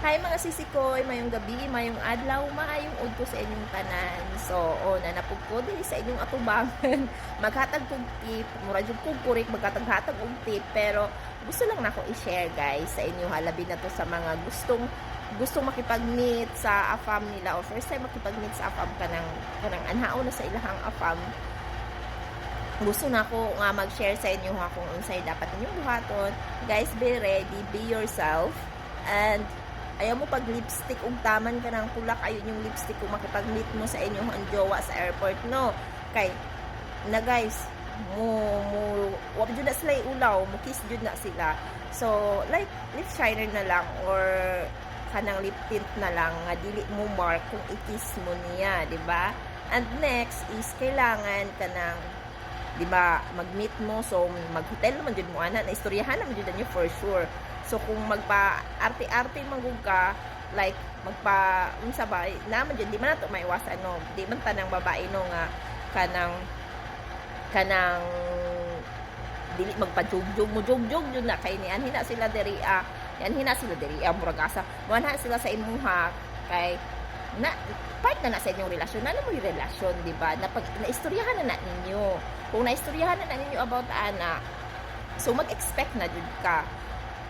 Hi mga sisikoy, mayong gabi, mayong adlaw, maayong udto sa inyong tanan. So, nanapog ko dili sa inyong atubangan. Maghatag kog tip, mura jud kog kurik maghatag-hatag og tip, pero gusto lang nako i-share guys sa inyo halabi na to sa mga gustong makipag-meet sa afam nila o first time makipag-meet sa afam kanang anhao na sa ilahang afam. Gusto na ko nga mag-share sa inyo ha kung unsay dapat ninyong buhaton. Guys, be ready, be yourself, and ayaw mo pag lipstick ug taman ka ng pula kayo yung lipstick kung makipag-meet mo sa inyong jowa sa airport, no? Kay na guys, wa jud na sila ulaw, mo kiss jud na sila. So like lip shiner na lang or kanang lip tint na lang nga dili mo mark kung i-kiss mo niya, di ba? And next is kailangan kanang, di ba, mag-meet mo, so mag-hotel naman jud mo ana, na istoryahan naman jud niyo for sure. So kung magpa-arte-arte manggug ka, like unsa ba naman jud di man nato maiwasan, no, di man tanang babae no nga kanang dili magpa-jugjug mo jugjug jud na kay nian hina sila diri murag asa mo na sila sa imuha kay na part na sa inyong relasyon, na mo yung relasyon, di ba? Naistoryahan na ninyo. Kung naistoryahan na ninyo about ana, so mag-expect na jud ka.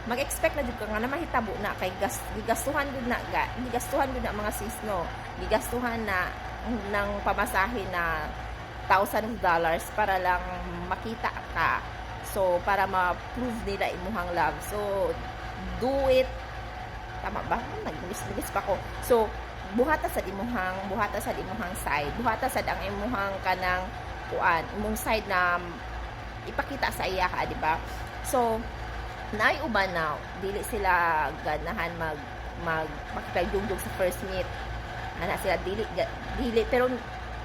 Mag-expect na jud ka nga na mahitabo na kay gigastuhan jud na mga sis, no. Gigastuhan na ng pamasahe na thousands of dollars para lang makita ka. So para ma-prove nila imuhang love. So do it. Tama ba? Nag-miss pa ko. So buhata sa imuhang side. Buhata sa ang imuhang kanang imong side na ipakita sa iya ka, di ba? So naay uban na dili sila ganahan makipagdugdog sa first meet. Ana sila dili pero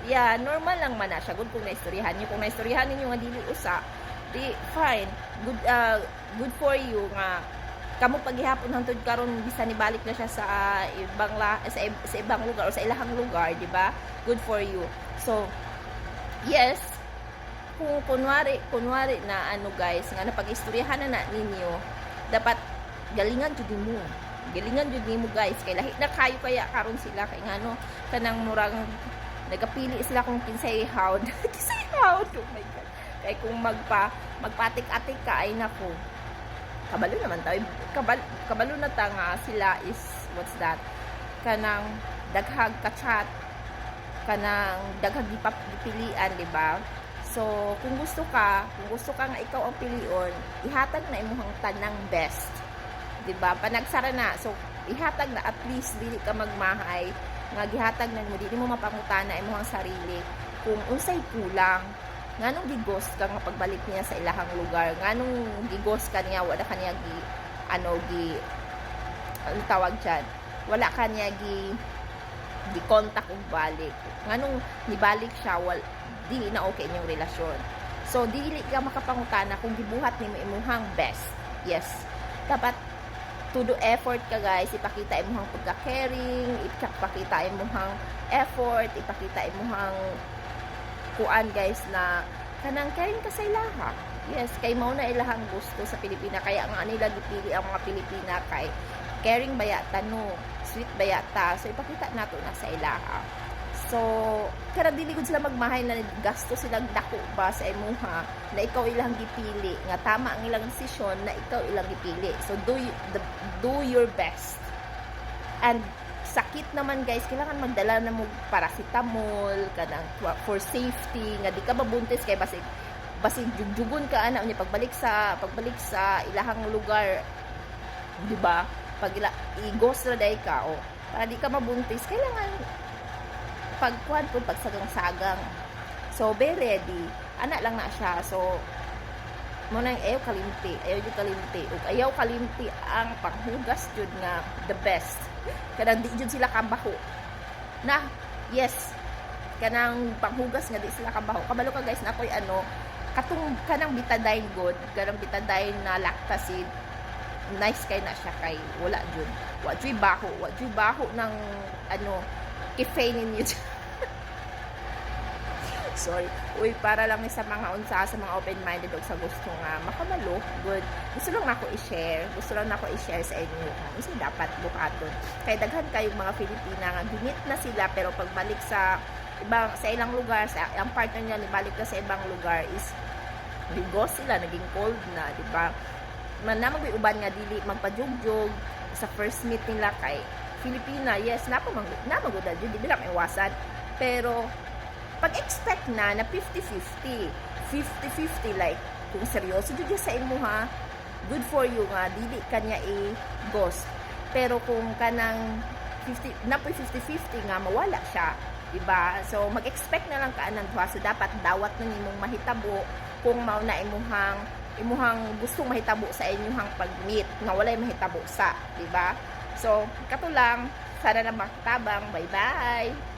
yeah, normal lang man na siya good kung naistoryahan niyo nga dili usa, di fine, good for you nga kamo paghihapon hangtod karon bisan nibalik na siya sa ibang lugar o sa ilahang lugar, di ba? Good for you. So yes, kung kunwari na guys nga napag-istoryahan na ninyo, dapat galingan jud mo guys, kay lahi na kayo kaya karon sila kay ngano kanang murang nagapili sila kung kinsay hawd oh my god, kay kung magpatik-atik ka ay nako, kabalo naman tayo, kabalo na ta nga sila is what's that, kanang daghag ka-chat, kanang daghag gipilian, di ba? So kung gusto ka nga ikaw ang pilion, ihatag na imuhang tanang best, di ba? Panagsara na, so ihatag na at least dili ka magmahay nga gihatag na mo, dili mo mapangutana imuhang sarili kung unsay kulang. Nganong gighost ka nga pagbalik niya sa ilahang lugar, nganong gighost ka niya, wala ka niya ano tawag dyan, wala ka niya contact ug balik, nganong nibalik siya, dili na okay yung relasyon. So dili ka makapangutana kung gibuhat nimo imuhang best. Yes, dapat to do effort ka guys, ipakita imuhang pagka-caring, ipakita imuhang effort, ipakita imuhang kuan guys na kanang caring ka sa ilaha. Yes, kay mao na ilahang gusto sa Pilipina, kaya nga nila gipili ang mga Pilipina kay caring bayata, no, sweet bayata. So ipakita nato na sa ilaha. So kaya dili gud sila magmahay na gasto sila dako ba sa imuha na ikaw ilang gipili, nga tama ang ilang desisyon na ikaw ilang gipili. So do your best. And sakit naman guys, kailangan magdala na mo paracetamol kanang for safety, nga di ka mabuntis kay basig jugjugon ka ana unya pagbalik sa ilahang lugar, di ba? Pag i-ghost ra day ka, para di ka mabuntis, kailangan pagkuan po pagsagang-sagang. So be ready, ana lang na siya. So mo nang ayaw kalimti ug ayaw kalimti ang panghugas jud nga the best, kanang di jud sila kabaho na, yes, kanang panghugas nga di sila kabaho. Kabalo ka guys na ako'y katong kanang betadine good, kanang betadine na lactacid, nice kay na siya, kay wala jud baho ng caffeine ninyo Sorry. Uy, para lang ni sa mga unsa sa mga open-minded o sa gusto nga makabalo, good. Gusto lang nako i-share. Gusto lang nako i-share sa inyo. Kasi dapat buhaton. Kaya daghan kayong mga Filipina nga binit na sila pero pagbalik sa ibang sa ilang lugar, sa ang partner niya ibalik na sa ibang lugar is ligos sila, naging cold na, di ba? Manamag may uban nga dili magpajugjog sa first meet nila kay Filipina. Yes, napamagudad yun, di bilang iwasan. Pero pag-expect na 50-50. 50-50 like kung seryoso jud sa imo ha, good for you nga dili kanya i-ghost. Pero kung kanang 50-50 nga mawala siya, diba? So mag-expect na lang ka nang duha. So dapat dawat na nimong mahitabo kung mao na imuhang gustong mahitabo sa inyong pag-meet nga walay mahitabo sa, diba? So kato lang, sana na makatabang. Bye bye.